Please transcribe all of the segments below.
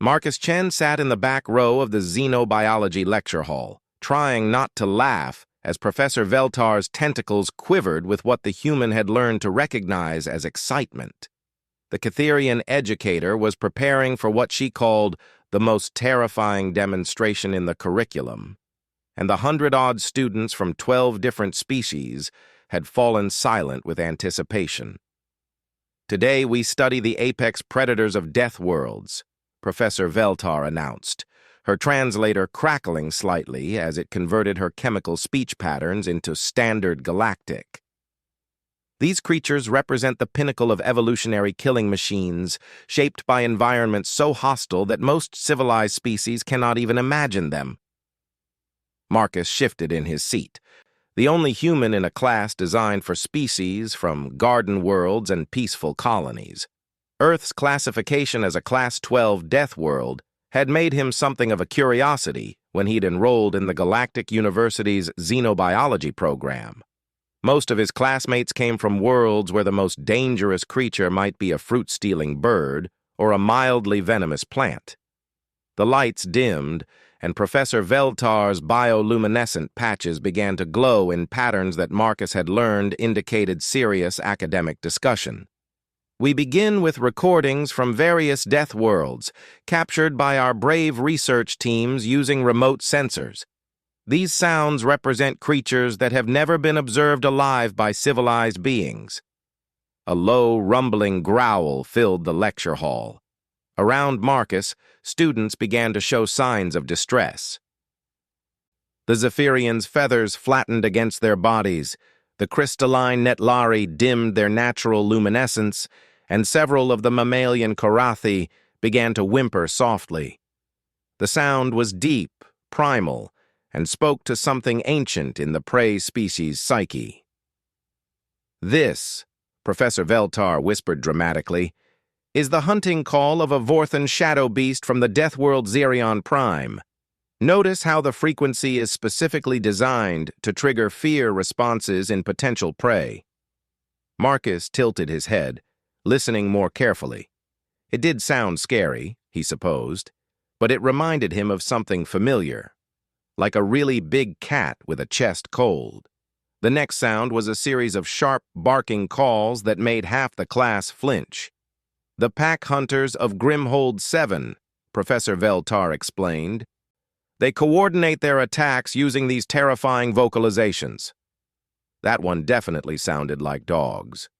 Marcus Chen sat in the back row of the xenobiology lecture hall, trying not to laugh as Professor Veltar's tentacles quivered with what the human had learned to recognize as excitement. The Catherian educator was preparing for what she called the most terrifying demonstration in the curriculum, and the 100-odd students from 12 different species had fallen silent with anticipation. "Today we study the apex predators of death worlds," Professor Veltar announced, her translator crackling slightly as it converted her chemical speech patterns into standard galactic. "These creatures represent the pinnacle of evolutionary killing machines, shaped by environments so hostile that most civilized species cannot even imagine them." Marcus shifted in his seat. The only human in a class designed for species from garden worlds and peaceful colonies. Earth's classification as a Class 12 death world had made him something of a curiosity when he'd enrolled in the Galactic University's xenobiology program. Most of his classmates came from worlds where the most dangerous creature might be a fruit-stealing bird or a mildly venomous plant. The lights dimmed, and Professor Veltar's bioluminescent patches began to glow in patterns that Marcus had learned indicated serious academic discussion. "We begin with recordings from various death worlds, captured by our brave research teams using remote sensors. These sounds represent creatures that have never been observed alive by civilized beings." A low, rumbling growl filled the lecture hall. Around Marcus, students began to show signs of distress. The Zephyrians' feathers flattened against their bodies, the crystalline Netlari dimmed their natural luminescence, and several of the mammalian Korathi began to whimper softly. The sound was deep, primal, and spoke to something ancient in the prey species' psyche. "This," Professor Veltar whispered dramatically, "is the hunting call of a Vorthan shadow beast from the death world Xerion Prime. Notice how the frequency is specifically designed to trigger fear responses in potential prey." Marcus tilted his head, listening more carefully. It did sound scary, he supposed, but it reminded him of something familiar, like a really big cat with a chest cold. The next sound was a series of sharp, barking calls that made half the class flinch. "The pack hunters of Grimhold 7, Professor Veltar explained. "They coordinate their attacks using these terrifying vocalizations." That one definitely sounded like dogs.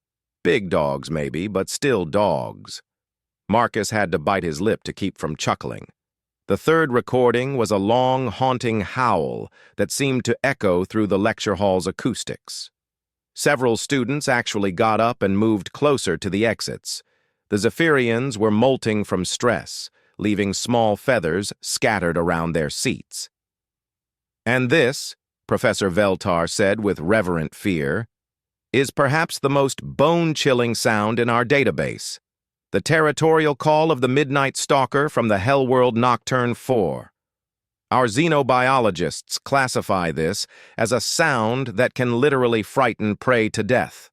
Big dogs, maybe, but still dogs. Marcus had to bite his lip to keep from chuckling. The third recording was a long, haunting howl that seemed to echo through the lecture hall's acoustics. Several students actually got up and moved closer to the exits. The Zephyrians were molting from stress, leaving small feathers scattered around their seats. "And this," Professor Veltar said with reverent fear, "is perhaps the most bone-chilling sound in our database. The territorial call of the Midnight Stalker from the Hellworld Nocturne 4. Our xenobiologists classify this as a sound that can literally frighten prey to death."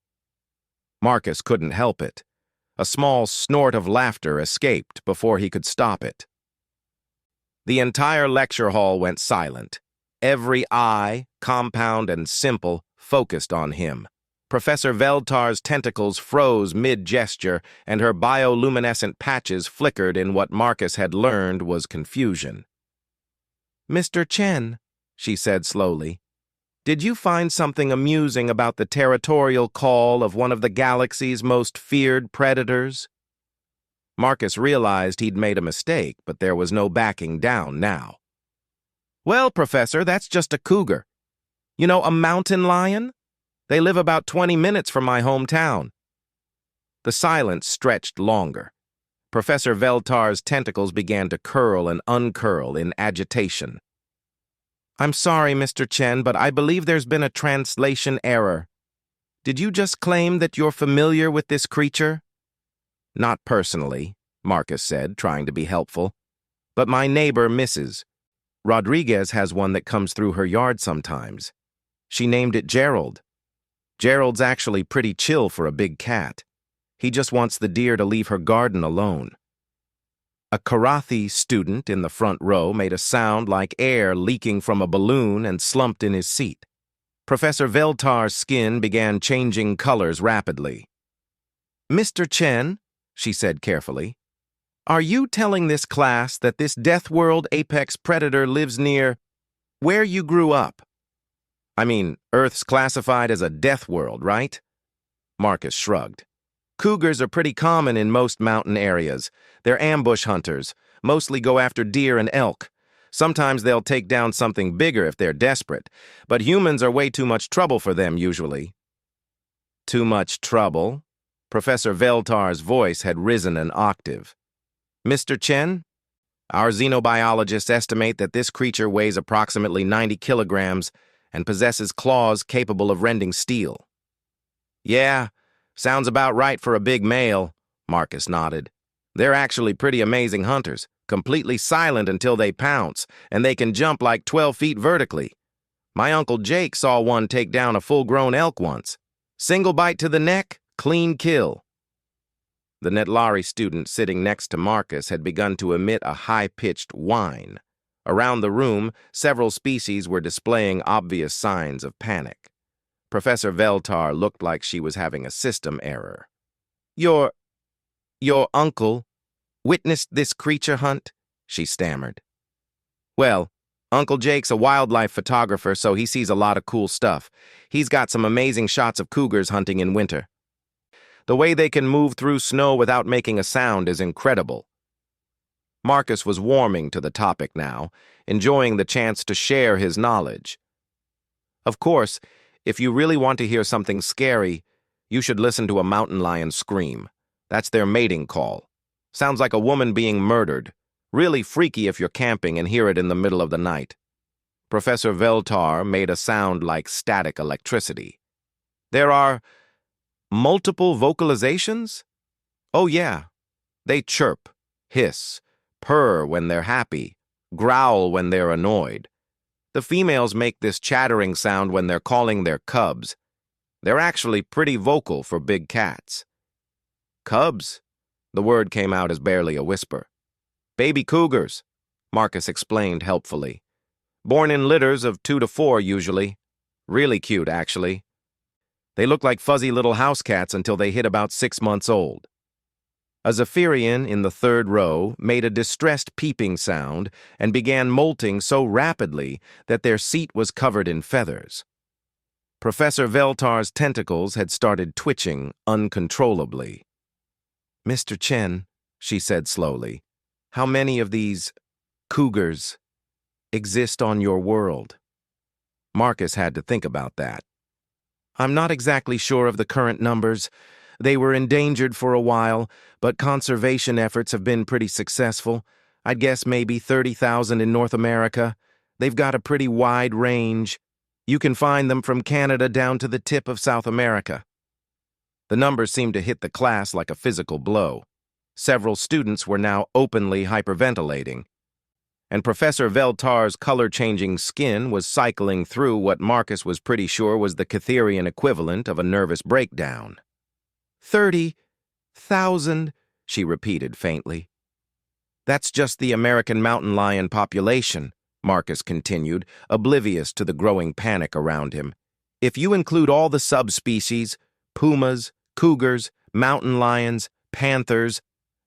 Marcus couldn't help it. A small snort of laughter escaped before he could stop it. The entire lecture hall went silent. Every eye, compound and simple, focused on him. Professor Veltar's tentacles froze mid-gesture, and her bioluminescent patches flickered in what Marcus had learned was confusion. "Mr. Chen," she said slowly, "did you find something amusing about the territorial call of one of the galaxy's most feared predators?" Marcus realized he'd made a mistake, but there was no backing down now. "Well, Professor, that's just a cougar. You know, a mountain lion? They live about 20 minutes from my hometown." The silence stretched longer. Professor Veltar's tentacles began to curl and uncurl in agitation. "I'm sorry, Mr. Chen, but I believe there's been a translation error. Did you just claim that you're familiar with this creature?" "Not personally," Marcus said, trying to be helpful. "But my neighbor, Mrs. Rodriguez, has one that comes through her yard sometimes. She named it Gerald. Gerald's actually pretty chill for a big cat. He just wants the deer to leave her garden alone." A Karathi student in the front row made a sound like air leaking from a balloon and slumped in his seat. Professor Veltar's skin began changing colors rapidly. "Mr. Chen," she said carefully, "are you telling this class that this Death World apex predator lives near where you grew up? I mean, Earth's classified as a death world, right?" Marcus shrugged. "Cougars are pretty common in most mountain areas. They're ambush hunters, mostly go after deer and elk. Sometimes they'll take down something bigger if they're desperate, but humans are way too much trouble for them usually." Too much trouble? Professor Veltar's voice had risen an octave. "Mr. Chen, our xenobiologists estimate that this creature weighs approximately 90 kilograms and possesses claws capable of rending steel." "Yeah, sounds about right for a big male," Marcus nodded. "They're actually pretty amazing hunters, completely silent until they pounce, and they can jump like 12 feet vertically. My Uncle Jake saw one take down a full-grown elk once. Single bite to the neck, clean kill." The Netlari student sitting next to Marcus had begun to emit a high-pitched whine. Around the room, several species were displaying obvious signs of panic. Professor Veltar looked like she was having a system error. Your uncle witnessed this creature hunt?" she stammered. "Well, Uncle Jake's a wildlife photographer, so he sees a lot of cool stuff. He's got some amazing shots of cougars hunting in winter. The way they can move through snow without making a sound is incredible." Marcus was warming to the topic now, enjoying the chance to share his knowledge. "Of course, if you really want to hear something scary, you should listen to a mountain lion scream. That's their mating call. Sounds like a woman being murdered. Really freaky if you're camping and hear it in the middle of the night." Professor Veltar made a sound like static electricity. "There are multiple vocalizations?" "Oh yeah. They chirp, hiss, purr when they're happy, growl when they're annoyed. The females make this chattering sound when they're calling their cubs. They're actually pretty vocal for big cats." "Cubs?" The word came out as barely a whisper. "Baby cougars," Marcus explained helpfully. "Born in litters of 2 to 4 usually. Really cute, actually. They look like fuzzy little house cats until they hit about 6 months old." A Zephyrian in the third row made a distressed peeping sound and began molting so rapidly that their seat was covered in feathers. Professor Veltar's tentacles had started twitching uncontrollably. "Mr. Chen," she said slowly, "how many of these cougars exist on your world?" Marcus had to think about that. "I'm not exactly sure of the current numbers. They were endangered for a while, but conservation efforts have been pretty successful. I'd guess maybe 30,000 in North America. They've got a pretty wide range. You can find them from Canada down to the tip of South America." The numbers seemed to hit the class like a physical blow. Several students were now openly hyperventilating, and Professor Veltar's color-changing skin was cycling through what Marcus was pretty sure was the Catherian equivalent of a nervous breakdown. 30,000, she repeated faintly. "That's just the American mountain lion population," Marcus continued, oblivious to the growing panic around him. "If you include all the subspecies, pumas, cougars, mountain lions, panthers,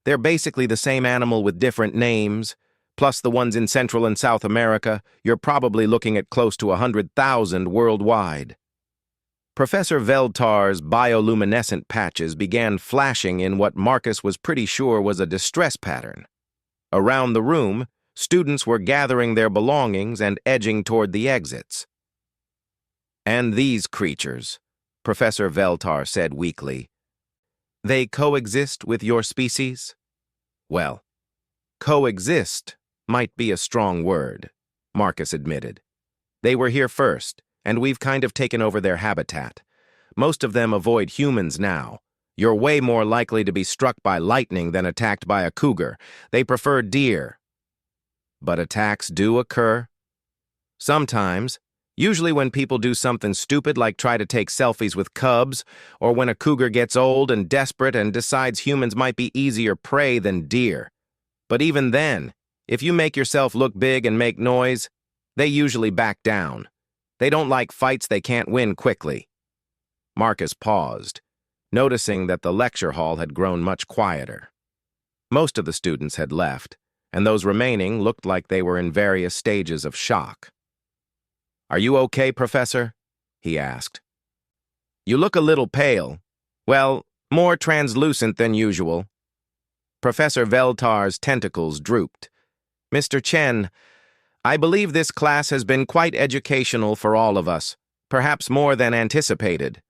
they're basically the same animal with different names, plus the ones in Central and South America, you're probably looking at close to 100,000 worldwide." Professor Veltar's bioluminescent patches began flashing in what Marcus was pretty sure was a distress pattern. Around the room, students were gathering their belongings and edging toward the exits. "And these creatures," Professor Veltar said weakly, "they coexist with your species?" "Well, coexist might be a strong word," Marcus admitted. "They were here first, and we've kind of taken over their habitat. Most of them avoid humans now. You're way more likely to be struck by lightning than attacked by a cougar. They prefer deer." "But attacks do occur?" "Sometimes. Usually when people do something stupid like try to take selfies with cubs, or when a cougar gets old and desperate and decides humans might be easier prey than deer. But even then, if you make yourself look big and make noise, they usually back down. They don't like fights they can't win quickly." Marcus paused, noticing that the lecture hall had grown much quieter. Most of the students had left, and those remaining looked like they were in various stages of shock. "Are you okay, Professor?" he asked. "You look a little pale. Well, more translucent than usual." Professor Veltar's tentacles drooped. "Mr. Chen, I believe this class has been quite educational for all of us, perhaps more than anticipated."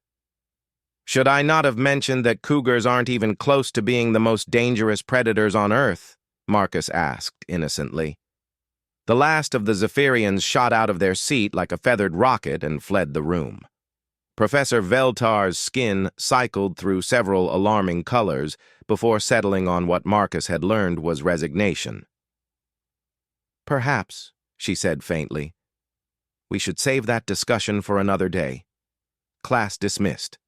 "Should I not have mentioned that cougars aren't even close to being the most dangerous predators on Earth?" Marcus asked innocently. The last of the Zephyrians shot out of their seat like a feathered rocket and fled the room. Professor Veltar's skin cycled through several alarming colors before settling on what Marcus had learned was resignation. "Perhaps," she said faintly. "We should save that discussion for another day." Class dismissed.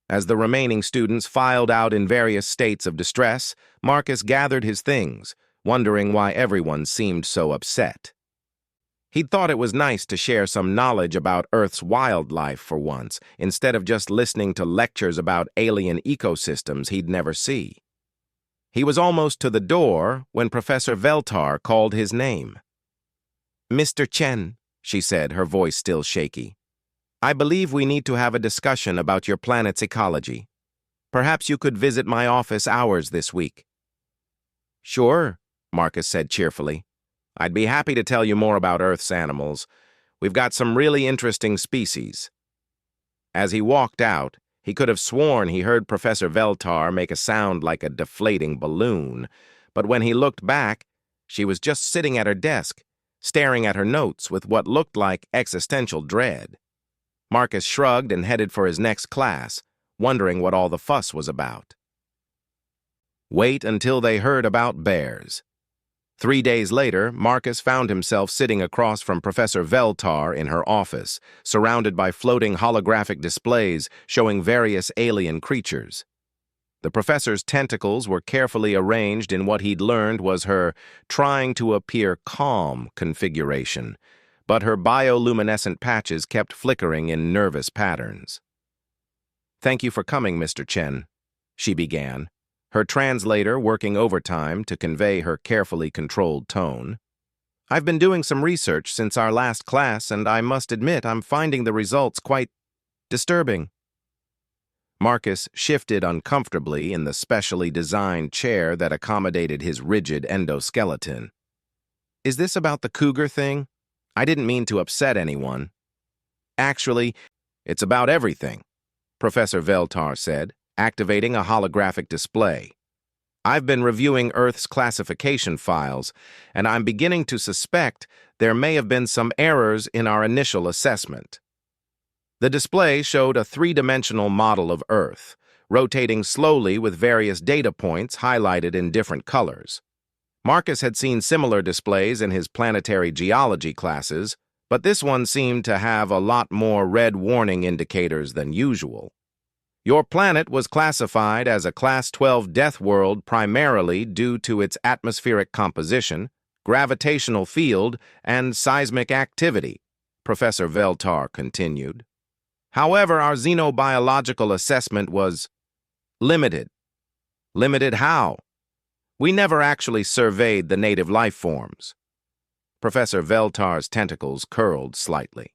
As the remaining students filed out in various states of distress, Marcus gathered his things, wondering why everyone seemed so upset. He'd thought it was nice to share some knowledge about Earth's wildlife for once, instead of just listening to lectures about alien ecosystems he'd never see. He was almost to the door when Professor Veltar called his name. "Mr. Chen," she said, her voice still shaky, "I believe we need to have a discussion about your planet's ecology. Perhaps you could visit my office hours this week." "Sure," Marcus said cheerfully. "I'd be happy to tell you more about Earth's animals. We've got some really interesting species." As he walked out, he could have sworn he heard Professor Veltar make a sound like a deflating balloon, but when he looked back, she was just sitting at her desk, staring at her notes with what looked like existential dread. Marcus shrugged and headed for his next class, wondering what all the fuss was about. Wait until they heard about bears. 3 days later, Marcus found himself sitting across from Professor Veltar in her office, surrounded by floating holographic displays showing various alien creatures. The professor's tentacles were carefully arranged in what he'd learned was her trying to appear calm configuration, but her bioluminescent patches kept flickering in nervous patterns. "Thank you for coming, Mr. Chen," she began, her translator working overtime to convey her carefully controlled tone. "I've been doing some research since our last class, and I must admit I'm finding the results quite disturbing." Marcus shifted uncomfortably in the specially designed chair that accommodated his rigid endoskeleton. "Is this about the cougar thing? I didn't mean to upset anyone." "Actually, it's about everything," Professor Veltar said, activating a holographic display. "I've been reviewing Earth's classification files, and I'm beginning to suspect there may have been some errors in our initial assessment." The display showed a three-dimensional model of Earth, rotating slowly with various data points highlighted in different colors. Marcus had seen similar displays in his planetary geology classes, but this one seemed to have a lot more red warning indicators than usual. "Your planet was classified as a Class 12 death world primarily due to its atmospheric composition, gravitational field, and seismic activity," Professor Veltar continued. "However, our xenobiological assessment was limited." "Limited how?" "We never actually surveyed the native life forms." Professor Veltar's tentacles curled slightly.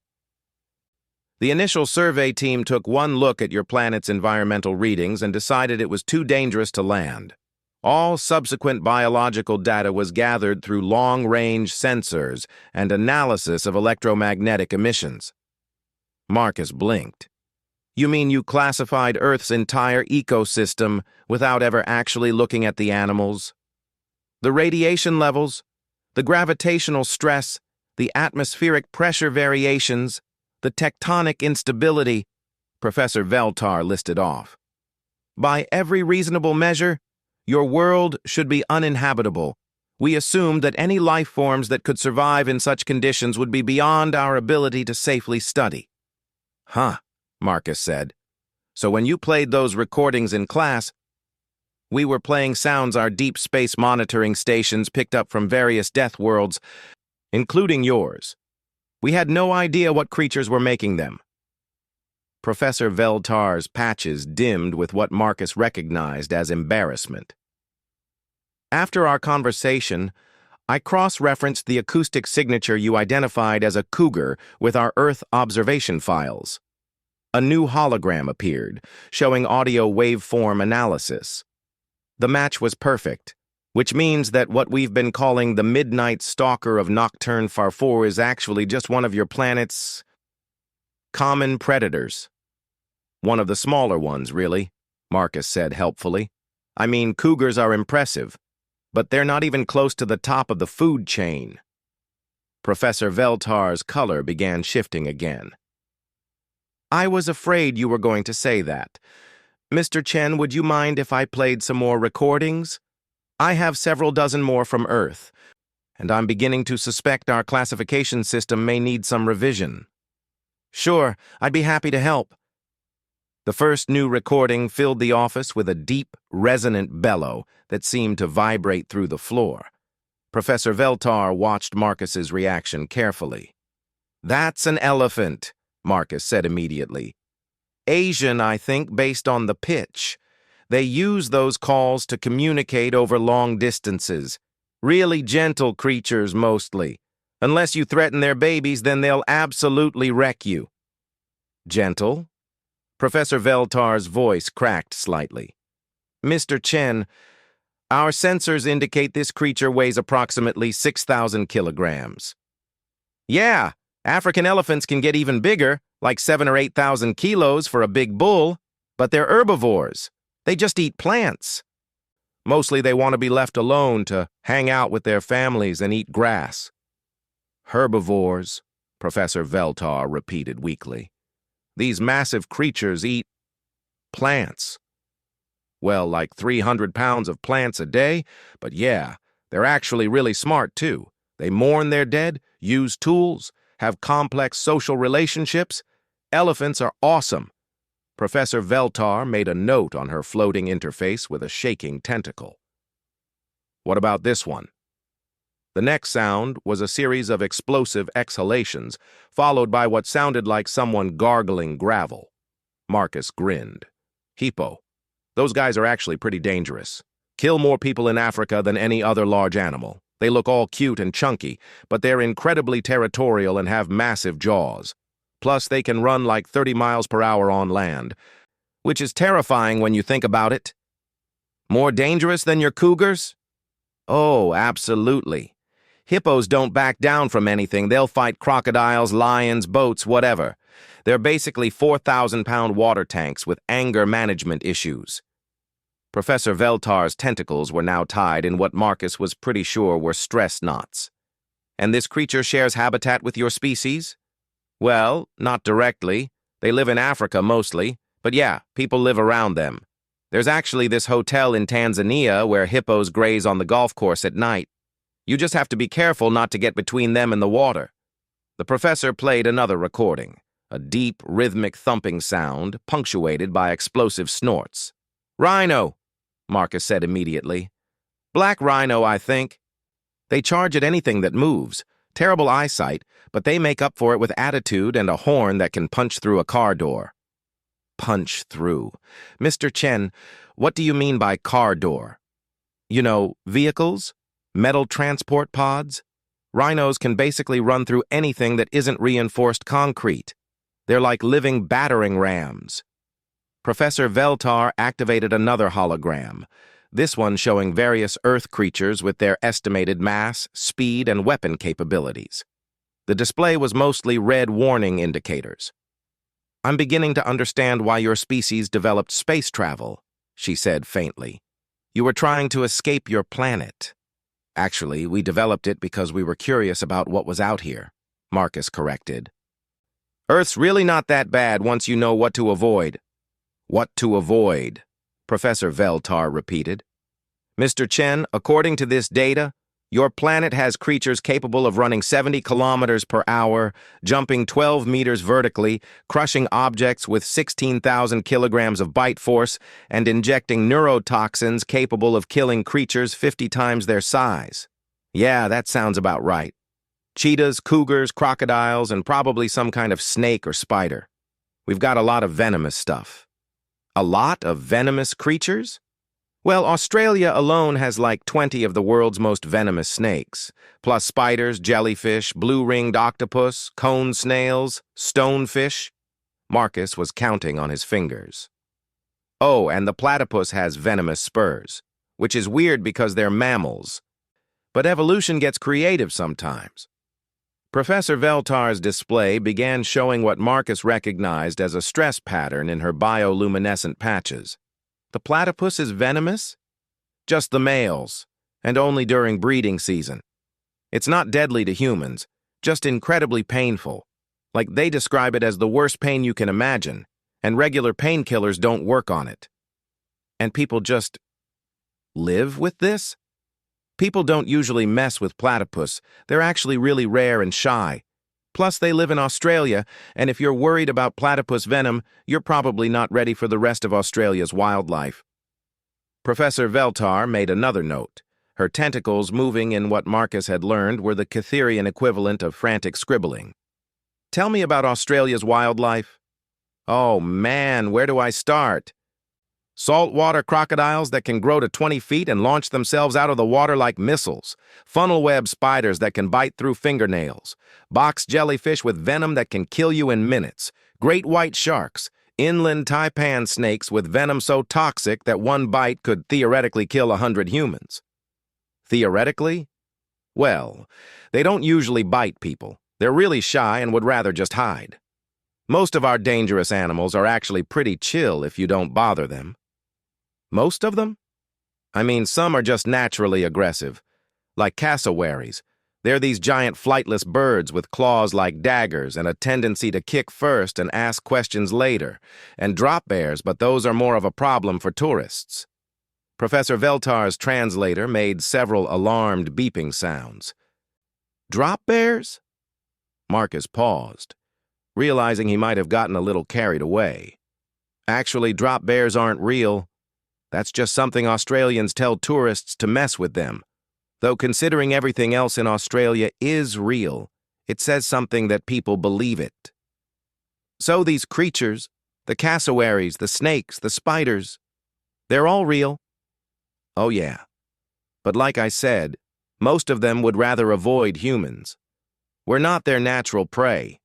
"The initial survey team took one look at your planet's environmental readings and decided it was too dangerous to land. All subsequent biological data was gathered through long-range sensors and analysis of electromagnetic emissions." Marcus blinked. "You mean you classified Earth's entire ecosystem without ever actually looking at the animals? The radiation levels, the gravitational stress, the atmospheric pressure variations, the tectonic instability," Professor Veltar listed off. "By every reasonable measure, your world should be uninhabitable. We assumed that any life forms that could survive in such conditions would be beyond our ability to safely study." "Huh," Marcus said. "So when you played those recordings in class..." We were playing sounds our deep space monitoring stations picked up from various death worlds, including yours. We had no idea what creatures were making them. Professor Veltar's patches dimmed with what Marcus recognized as embarrassment. After our conversation, I cross-referenced the acoustic signature you identified as a cougar with our Earth observation files. A new hologram appeared, showing audio waveform analysis. The match was perfect, which means that what we've been calling the Midnight Stalker of Nocturne Farfour is actually just one of your planet's common predators. One of the smaller ones, really, Marcus said helpfully. I mean, cougars are impressive, but they're not even close to the top of the food chain. Professor Veltar's color began shifting again. I was afraid you were going to say that. Mr. Chen, would you mind if I played some more recordings? I have several dozen more from Earth, and I'm beginning to suspect our classification system may need some revision. Sure, I'd be happy to help. The first new recording filled the office with a deep, resonant bellow that seemed to vibrate through the floor. Professor Veltar watched Marcus's reaction carefully. That's an elephant, Marcus said immediately. Asian, I think, based on the pitch. They use those calls to communicate over long distances. Really gentle creatures, mostly. Unless you threaten their babies, then they'll absolutely wreck you. Gentle? Professor Veltar's voice cracked slightly. Mr. Chen, our sensors indicate this creature weighs approximately 6,000 kilograms. Yeah, African elephants can get even bigger, like 7,000 or 8,000 kilos for a big bull, but they're herbivores. They just eat plants. Mostly they want to be left alone to hang out with their families and eat grass. Herbivores, Professor Veltar repeated weakly. These massive creatures eat plants. Well, like 300 pounds of plants a day, but yeah, they're actually really smart too. They mourn their dead, use tools, have complex social relationships. Elephants are awesome. Professor Veltar made a note on her floating interface with a shaking tentacle. What about this one? The next sound was a series of explosive exhalations, followed by what sounded like someone gargling gravel. Marcus grinned. Hippo. Those guys are actually pretty dangerous. Kill more people in Africa than any other large animal. They look all cute and chunky, but they're incredibly territorial and have massive jaws. Plus, they can run like 30 miles per hour on land, which is terrifying when you think about it. More dangerous than your cougars? Oh, absolutely. Hippos don't back down from anything. They'll fight crocodiles, lions, boats, whatever. They're basically 4,000-pound water tanks with anger management issues. Professor Veltar's tentacles were now tied in what Marcus was pretty sure were stress knots. And this creature shares habitat with your species? Well, not directly. They live in Africa mostly, but yeah, people live around them. There's actually this hotel in Tanzania where hippos graze on the golf course at night. You just have to be careful not to get between them and the water. The professor played another recording, a deep, rhythmic thumping sound punctuated by explosive snorts. Rhino, Marcus said immediately. Black rhino, I think. They charge at anything that moves. Terrible eyesight, but they make up for it with attitude and a horn that can punch through a car door. Punch through. Mr. Chen, what do you mean by car door? You know, vehicles? Metal transport pods? Rhinos can basically run through anything that isn't reinforced concrete. They're like living battering rams. Professor Veltar activated another hologram, this one showing various Earth creatures with their estimated mass, speed, and weapon capabilities. The display was mostly red warning indicators. I'm beginning to understand why your species developed space travel, she said faintly. You were trying to escape your planet. Actually, we developed it because we were curious about what was out here, Marcus corrected. Earth's really not that bad once you know what to avoid. What to avoid, Professor Veltar repeated. Mr. Chen, according to this data, Your planet has creatures capable of running 70 kilometers per hour, jumping 12 meters vertically, crushing objects with 16,000 kilograms of bite force, and injecting neurotoxins capable of killing creatures 50 times their size. Yeah, that sounds about right. Cheetahs, cougars, crocodiles, and probably some kind of snake or spider. We've got a lot of venomous stuff. A lot of venomous creatures? Well, Australia alone has like 20 of the world's most venomous snakes, plus spiders, jellyfish, blue-ringed octopus, cone snails, stonefish. Marcus was counting on his fingers. Oh, and the platypus has venomous spurs, which is weird because they're mammals. But evolution gets creative sometimes. Professor Veltar's display began showing what Marcus recognized as a stress pattern in her bioluminescent patches. The platypus is venomous? Just the males, and only during breeding season. It's not deadly to humans, just incredibly painful. Like they describe it as the worst pain you can imagine, and regular painkillers don't work on it. And people just live with this? People don't usually mess with platypus. They're actually really rare and shy. Plus, they live in Australia, and if you're worried about platypus venom, you're probably not ready for the rest of Australia's wildlife. Professor Veltar made another note. Her tentacles moving in what Marcus had learned were the Catherian equivalent of frantic scribbling. Tell me about Australia's wildlife. Oh man, where do I start? Saltwater crocodiles that can grow to 20 feet and launch themselves out of the water like missiles. Funnel web spiders that can bite through fingernails. Box jellyfish with venom that can kill you in minutes. Great white sharks. Inland taipan snakes with venom so toxic that one bite could theoretically kill 100 humans. Theoretically? Well, they don't usually bite people. They're really shy and would rather just hide. Most of our dangerous animals are actually pretty chill if you don't bother them. Most of them? I mean, some are just naturally aggressive, like cassowaries. They're these giant flightless birds with claws like daggers and a tendency to kick first and ask questions later, and drop bears, but those are more of a problem for tourists. Professor Veltar's translator made several alarmed beeping sounds. Drop bears? Marcus paused, realizing he might have gotten a little carried away. Actually, drop bears aren't real. That's just something Australians tell tourists to mess with them. Though considering everything else in Australia is real, it says something that people believe it. So these creatures, the cassowaries, the snakes, the spiders, they're all real? Oh yeah. But like I said, most of them would rather avoid humans. We're not their natural prey,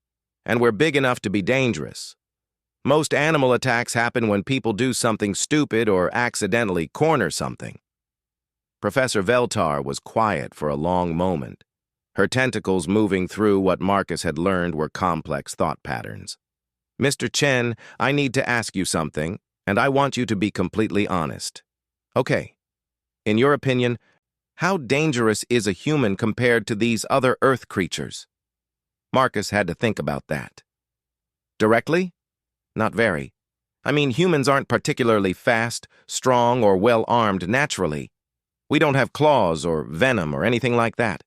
and we're big enough to be dangerous. Most animal attacks happen when people do something stupid or accidentally corner something. Professor Veltar was quiet for a long moment, her tentacles moving through what Marcus had learned were complex thought patterns. Mr. Chen, I need to ask you something, and I want you to be completely honest. Okay, in your opinion, how dangerous is a human compared to these other Earth creatures? Marcus had to think about that. Directly? Not very. I mean, humans aren't particularly fast, strong, or well-armed naturally. We don't have claws or venom or anything like that.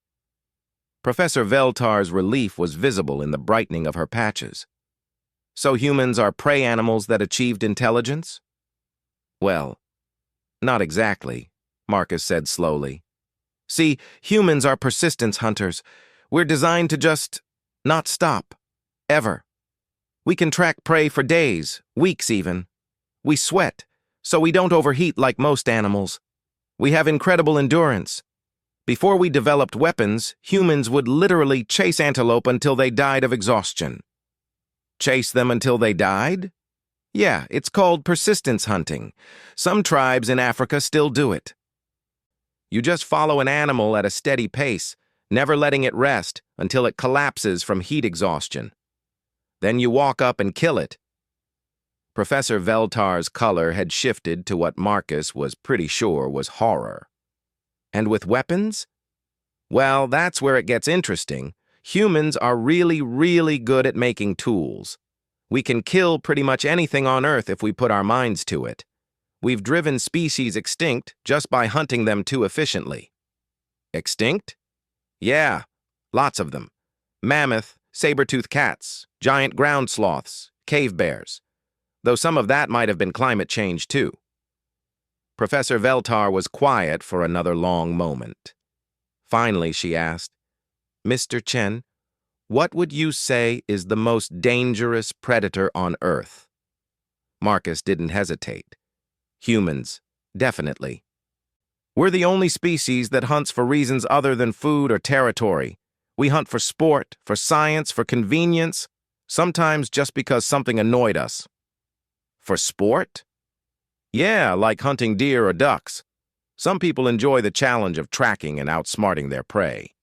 Professor Veltar's relief was visible in the brightening of her patches. So humans are prey animals that achieved intelligence? Well, not exactly, Marcus said slowly. See, humans are persistence hunters. We're designed to just not stop. Ever. We can track prey for days, weeks even. We sweat, so we don't overheat like most animals. We have incredible endurance. Before we developed weapons, humans would literally chase antelope until they died of exhaustion. Chase them until they died? Yeah, it's called persistence hunting. Some tribes in Africa still do it. You just follow an animal at a steady pace, never letting it rest until it collapses from heat exhaustion. Then you walk up and kill it. Professor Veltar's color had shifted to what Marcus was pretty sure was horror. And with weapons? Well, that's where it gets interesting. Humans are really, really good at making tools. We can kill pretty much anything on Earth if we put our minds to it. We've driven species extinct just by hunting them too efficiently. Extinct? Yeah, lots of them. Mammoth, saber-toothed cats, giant ground sloths, cave bears. Though some of that might have been climate change, too. Professor Veltar was quiet for another long moment. Finally, she asked, Mr. Chen, what would you say is the most dangerous predator on Earth? Marcus didn't hesitate. Humans, definitely. We're the only species that hunts for reasons other than food or territory. We hunt for sport, for science, for convenience, sometimes just because something annoyed us. For sport? Yeah, like hunting deer or ducks. Some people enjoy the challenge of tracking and outsmarting their prey.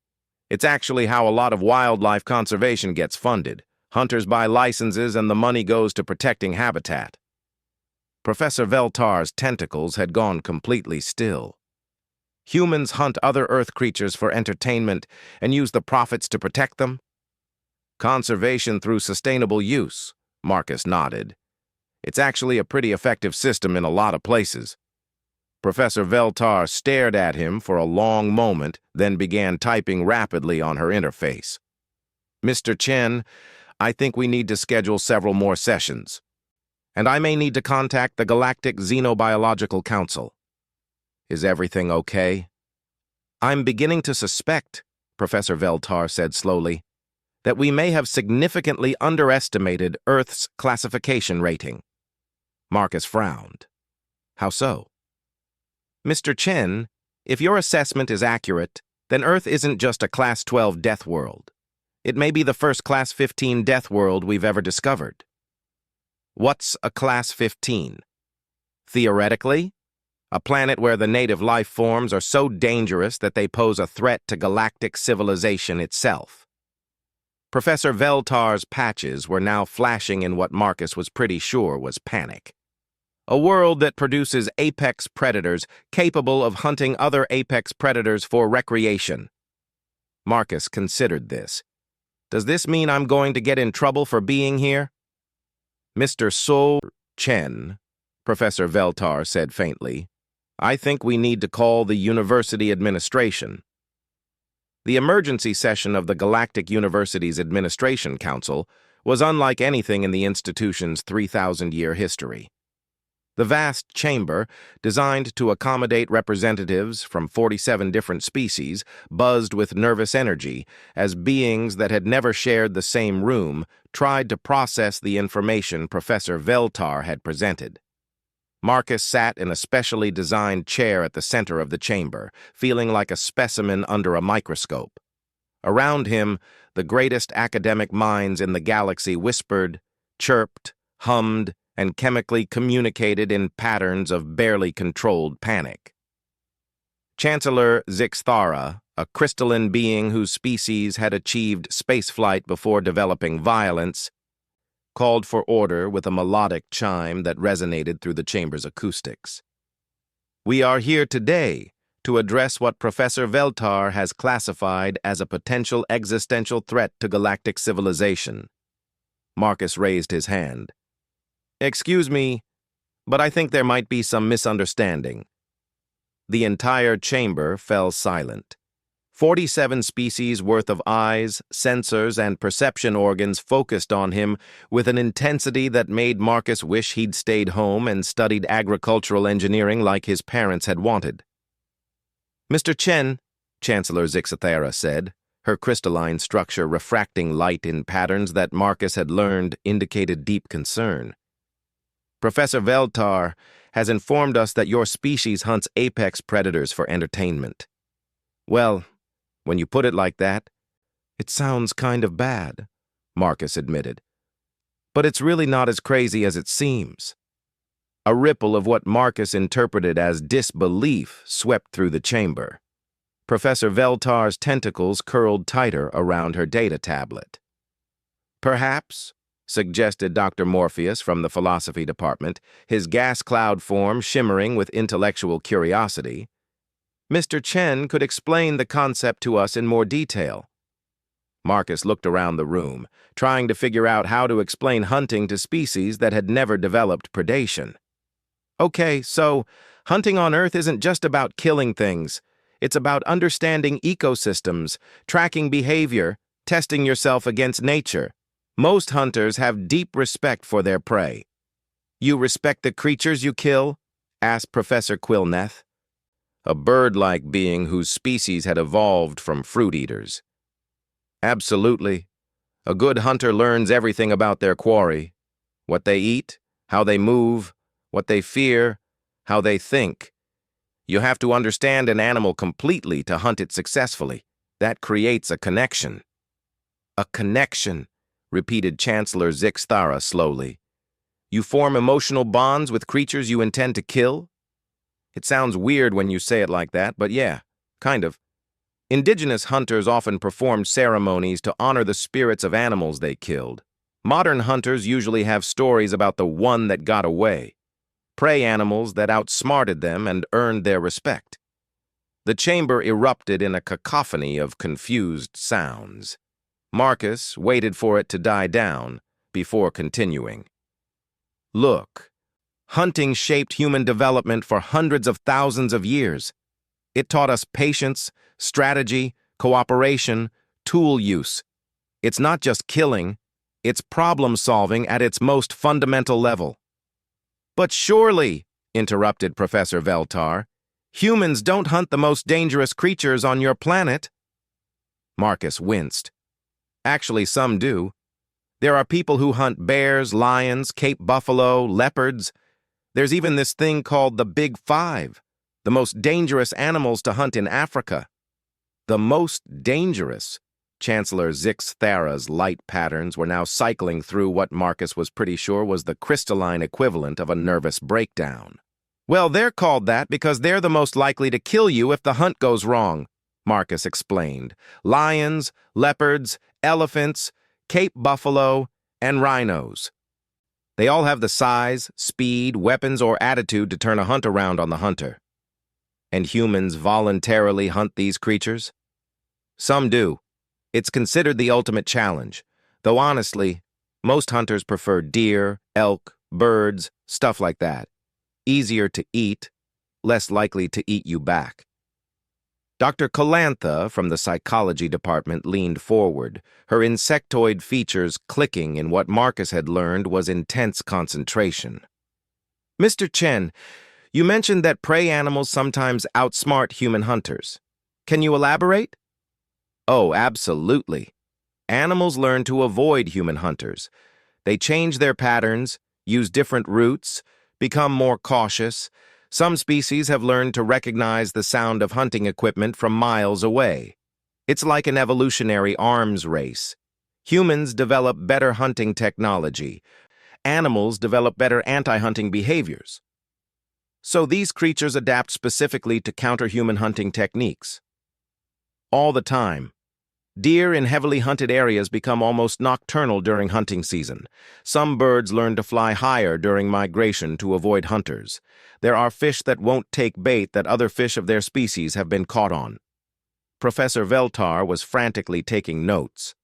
It's actually how a lot of wildlife conservation gets funded. Hunters buy licenses and the money goes to protecting habitat. Professor Veltar's tentacles had gone completely still. Humans hunt other Earth creatures for entertainment and use the profits to protect them? Conservation through sustainable use, Marcus nodded. It's actually a pretty effective system in a lot of places. Professor Veltar stared at him for a long moment, then began typing rapidly on her interface. Mr. Chen, I think we need to schedule several more sessions. And I may need to contact the Galactic Xenobiological Council. Is everything okay? I'm beginning to suspect, Professor Veltar said slowly, that we may have significantly underestimated Earth's classification rating. Marcus frowned. How so? Mr. Chen, if your assessment is accurate, then Earth isn't just a Class 12 death world. It may be the first Class 15 death world we've ever discovered. What's a Class 15? Theoretically, a planet where the native life forms are so dangerous that they pose a threat to galactic civilization itself. Professor Veltar's patches were now flashing in what Marcus was pretty sure was panic. A world that produces apex predators capable of hunting other apex predators for recreation. Marcus considered this. Does this mean I'm going to get in trouble for being here? Mr. So Chen, Professor Veltar said faintly, I think we need to call the university administration. The emergency session of the Galactic University's Administration Council was unlike anything in the institution's 3,000-year history. The vast chamber, designed to accommodate representatives from 47 different species, buzzed with nervous energy as beings that had never shared the same room tried to process the information Professor Veltar had presented. Marcus sat in a specially designed chair at the center of the chamber, feeling like a specimen under a microscope. Around him, the greatest academic minds in the galaxy whispered, chirped, hummed, and chemically communicated in patterns of barely controlled panic. Chancellor Zixthara, a crystalline being whose species had achieved spaceflight before developing violence, called for order with a melodic chime that resonated through the chamber's acoustics. We are here today to address what Professor Veltar has classified as a potential existential threat to galactic civilization. Marcus raised his hand. Excuse me, but I think there might be some misunderstanding. The entire chamber fell silent. 47 species worth of eyes, sensors, and perception organs focused on him with an intensity that made Marcus wish he'd stayed home and studied agricultural engineering like his parents had wanted. Mr. Chen, Chancellor Zixthara said, her crystalline structure refracting light in patterns that Marcus had learned indicated deep concern. Professor Veltar has informed us that your species hunts apex predators for entertainment. Well, when you put it like that, it sounds kind of bad, Marcus admitted. But it's really not as crazy as it seems. A ripple of what Marcus interpreted as disbelief swept through the chamber. Professor Veltar's tentacles curled tighter around her data tablet. Perhaps, suggested Dr. Morpheus from the philosophy department, his gas cloud form shimmering with intellectual curiosity, Mr. Chen could explain the concept to us in more detail. Marcus looked around the room, trying to figure out how to explain hunting to species that had never developed predation. Okay, so hunting on Earth isn't just about killing things. It's about understanding ecosystems, tracking behavior, testing yourself against nature. Most hunters have deep respect for their prey. You respect the creatures you kill? Asked Professor Quillneth, a bird-like being whose species had evolved from fruit eaters. Absolutely. A good hunter learns everything about their quarry. What they eat, how they move, what they fear, how they think. You have to understand an animal completely to hunt it successfully. That creates a connection. A connection, repeated Chancellor Zixthara slowly. You form emotional bonds with creatures you intend to kill? It sounds weird when you say it like that, but yeah, kind of. Indigenous hunters often performed ceremonies to honor the spirits of animals they killed. Modern hunters usually have stories about the one that got away, prey animals that outsmarted them and earned their respect. The chamber erupted in a cacophony of confused sounds. Marcus waited for it to die down before continuing. Look, hunting shaped human development for hundreds of thousands of years. It taught us patience, strategy, cooperation, tool use. It's not just killing, it's problem-solving at its most fundamental level. But surely, interrupted Professor Veltar, humans don't hunt the most dangerous creatures on your planet. Marcus winced. Actually, some do. There are people who hunt bears, lions, Cape buffalo, leopards. There's even this thing called the Big Five, the most dangerous animals to hunt in Africa. The most dangerous. Chancellor Zixthara's light patterns were now cycling through what Marcus was pretty sure was the crystalline equivalent of a nervous breakdown. Well, they're called that because they're the most likely to kill you if the hunt goes wrong, Marcus explained. Lions, leopards, elephants, Cape buffalo, and rhinos. They all have the size, speed, weapons, or attitude to turn a hunt around on the hunter. And humans voluntarily hunt these creatures? Some do. It's considered the ultimate challenge, though honestly, most hunters prefer deer, elk, birds, stuff like that. Easier to eat, less likely to eat you back. Dr. Calantha from the psychology department leaned forward, her insectoid features clicking in what Marcus had learned was intense concentration. Mr. Chen, you mentioned that prey animals sometimes outsmart human hunters. Can you elaborate? Oh, absolutely. Animals learn to avoid human hunters. They change their patterns, use different routes, become more cautious. Some species have learned to recognize the sound of hunting equipment from miles away. It's like an evolutionary arms race. Humans develop better hunting technology. Animals develop better anti-hunting behaviors. So these creatures adapt specifically to counter human hunting techniques. All the time. Deer in heavily hunted areas become almost nocturnal during hunting season. Some birds learn to fly higher during migration to avoid hunters. There are fish that won't take bait that other fish of their species have been caught on. Professor Veltar was frantically taking notes.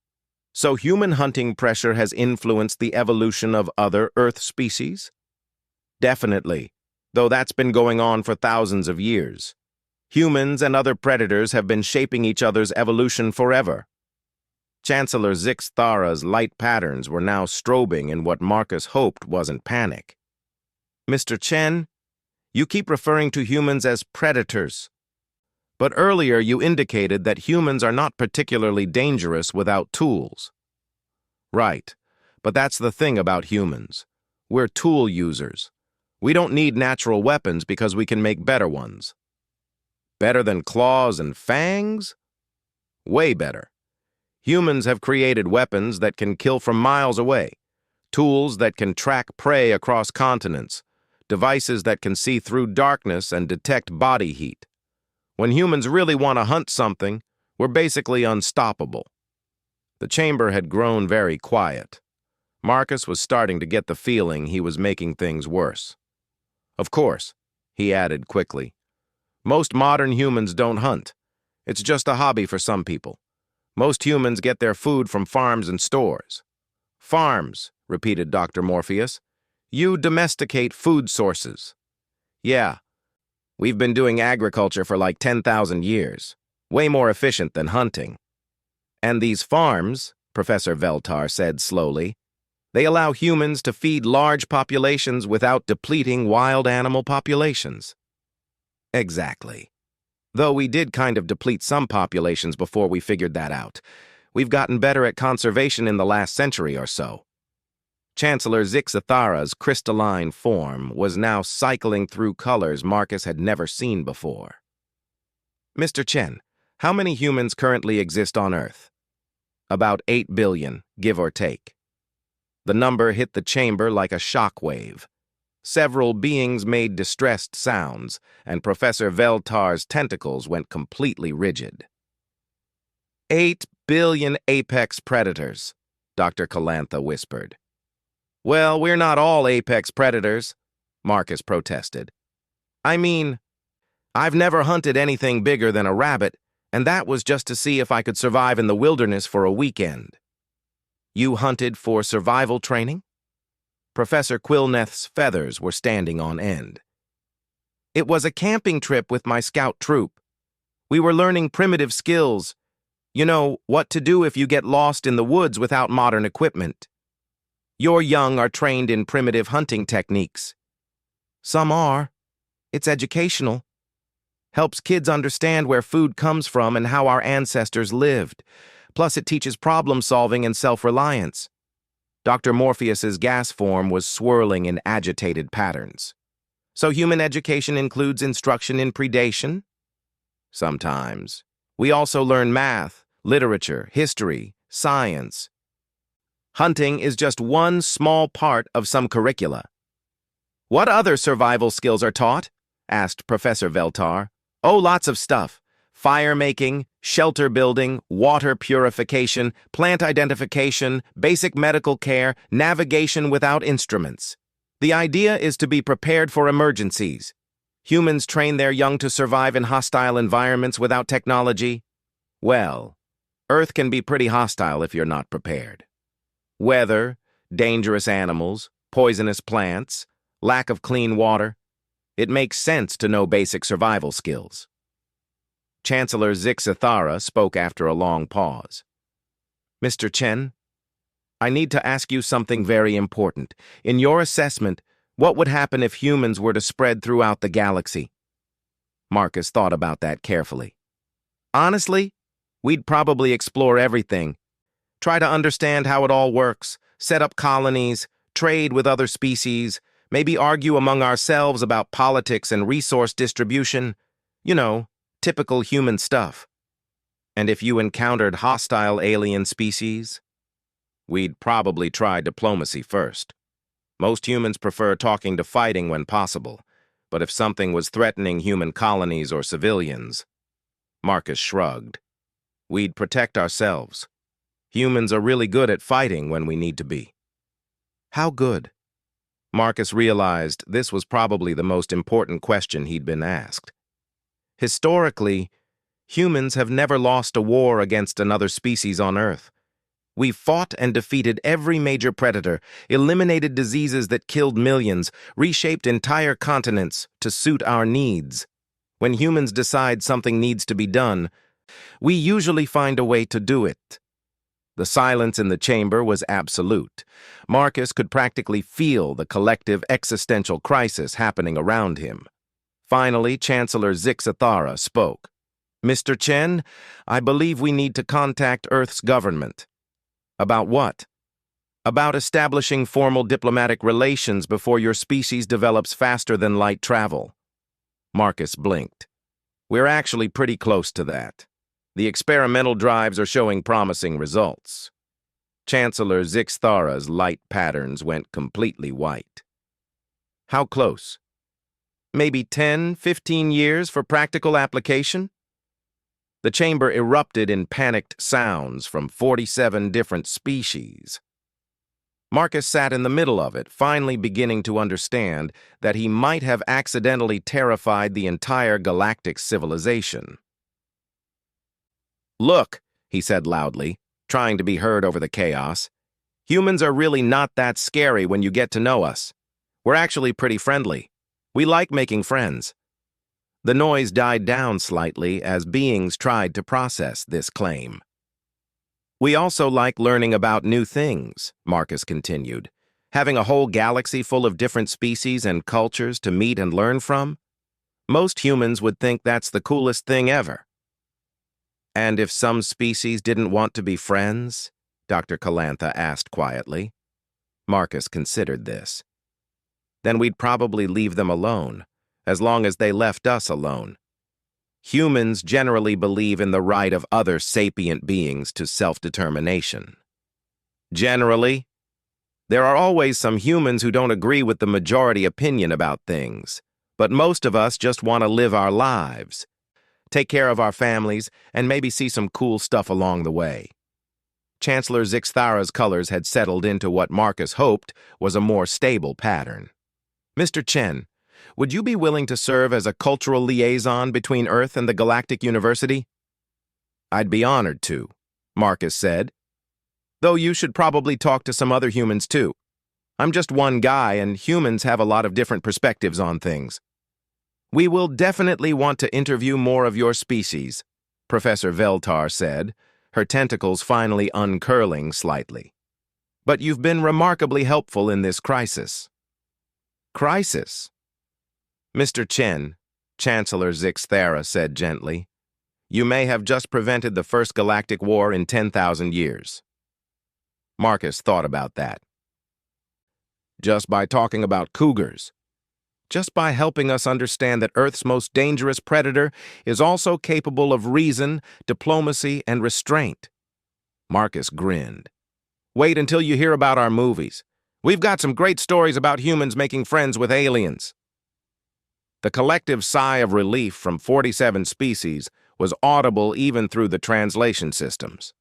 So human hunting pressure has influenced the evolution of other Earth species? Definitely, though that's been going on for thousands of years. Humans and other predators have been shaping each other's evolution forever. Chancellor Zixthara's light patterns were now strobing in what Marcus hoped wasn't panic. Mr. Chen, you keep referring to humans as predators. But earlier you indicated that humans are not particularly dangerous without tools. Right, but that's the thing about humans. We're tool users. We don't need natural weapons because we can make better ones. Better than claws and fangs? Way better. Humans have created weapons that can kill from miles away, tools that can track prey across continents, devices that can see through darkness and detect body heat. When humans really want to hunt something, we're basically unstoppable. The chamber had grown very quiet. Marcus was starting to get the feeling he was making things worse. Of course, he added quickly. Most modern humans don't hunt. It's just a hobby for some people. Most humans get their food from farms and stores. Farms, repeated Dr. Morpheus. You domesticate food sources. Yeah, We've been doing agriculture for like 10,000 years. Way more efficient than hunting. And these farms, Professor Veltar said slowly, they allow humans to feed large populations without depleting wild animal populations. Exactly. Though we did kind of deplete some populations before we figured that out. We've gotten better at conservation in the last century or so. Chancellor Zixathara's crystalline form was now cycling through colors Marcus had never seen before. Mr. Chen, how many humans currently exist on Earth? About 8 billion, give or take. The number hit the chamber like a shock wave. Several beings made distressed sounds, and Professor Veltar's tentacles went completely rigid. 8 billion apex predators, Dr. Calantha whispered. Well, we're not all apex predators, Marcus protested. I mean, I've never hunted anything bigger than a rabbit, and that was just to see if I could survive in the wilderness for a weekend. You hunted for survival training? Professor Quilneth's feathers were standing on end. It was a camping trip with my scout troop. We were learning primitive skills. You know, what to do if you get lost in the woods without modern equipment. Your young are trained in primitive hunting techniques. Some are. It's educational. Helps kids understand where food comes from and how our ancestors lived. Plus, it teaches problem-solving and self-reliance. Dr. Morpheus's gas form was swirling in agitated patterns. So human education includes instruction in predation? Sometimes. We also learn math, literature, history, science. Hunting is just one small part of some curricula. What other survival skills are taught? Asked Professor Veltar. Oh, lots of stuff. Fire making, shelter building, water purification, plant identification, basic medical care, navigation without instruments. The idea is to be prepared for emergencies. Humans train their young to survive in hostile environments without technology. Well, Earth can be pretty hostile if you're not prepared. Weather, dangerous animals, poisonous plants, lack of clean water. It makes sense to know basic survival skills. Chancellor Zixathara spoke after a long pause. Mr. Chen, I need to ask you something very important. In your assessment, what would happen if humans were to spread throughout the galaxy? Marcus thought about that carefully. Honestly, we'd probably explore everything. Try to understand how it all works, set up colonies, trade with other species, maybe argue among ourselves about politics and resource distribution. You know, typical human stuff. And if you encountered hostile alien species? We'd probably try diplomacy first. Most humans prefer talking to fighting when possible, but if something was threatening human colonies or civilians, Marcus shrugged. We'd protect ourselves. Humans are really good at fighting when we need to be. How good? Marcus realized this was probably the most important question he'd been asked. Historically, humans have never lost a war against another species on Earth. We've fought and defeated every major predator, eliminated diseases that killed millions, reshaped entire continents to suit our needs. When humans decide something needs to be done, we usually find a way to do it. The silence in the chamber was absolute. Marcus could practically feel the collective existential crisis happening around him. Finally, Chancellor Zixathara spoke. Mr. Chen, I believe we need to contact Earth's government. About what? About establishing formal diplomatic relations before your species develops faster than light travel. Marcus blinked. We're actually pretty close to that. The experimental drives are showing promising results. Chancellor Zixathara's light patterns went completely white. How close? Maybe 10, 15 years for practical application? The chamber erupted in panicked sounds from 47 different species. Marcus sat in the middle of it, finally beginning to understand that he might have accidentally terrified the entire galactic civilization. Look, he said loudly, trying to be heard over the chaos. Humans are really not that scary when you get to know us. We're actually pretty friendly. We like making friends. The noise died down slightly as beings tried to process this claim. We also like learning about new things, Marcus continued. Having a whole galaxy full of different species and cultures to meet and learn from? Most humans would think that's the coolest thing ever. And if some species didn't want to be friends? Dr. Calantha asked quietly. Marcus considered this. Then we'd probably leave them alone, as long as they left us alone. Humans generally believe in the right of other sapient beings to self-determination. Generally, there are always some humans who don't agree with the majority opinion about things, but most of us just want to live our lives, take care of our families, and maybe see some cool stuff along the way. Chancellor Zixthara's colors had settled into what Marcus hoped was a more stable pattern. Mr. Chen, would you be willing to serve as a cultural liaison between Earth and the Galactic University? I'd be honored to, Marcus said. Though you should probably talk to some other humans too. I'm just one guy, and humans have a lot of different perspectives on things. We will definitely want to interview more of your species, Professor Veltar said, her tentacles finally uncurling slightly. But you've been remarkably helpful in this crisis. Crisis? Mr. Chen, Chancellor Zixthara said gently, you may have just prevented the first galactic war in 10,000 years. Marcus thought about that. Just by talking about cougars. Just by helping us understand that Earth's most dangerous predator is also capable of reason, diplomacy, and restraint. Marcus grinned. Wait until you hear about our movies. We've got some great stories about humans making friends with aliens. The collective sigh of relief from 47 species was audible even through the translation systems.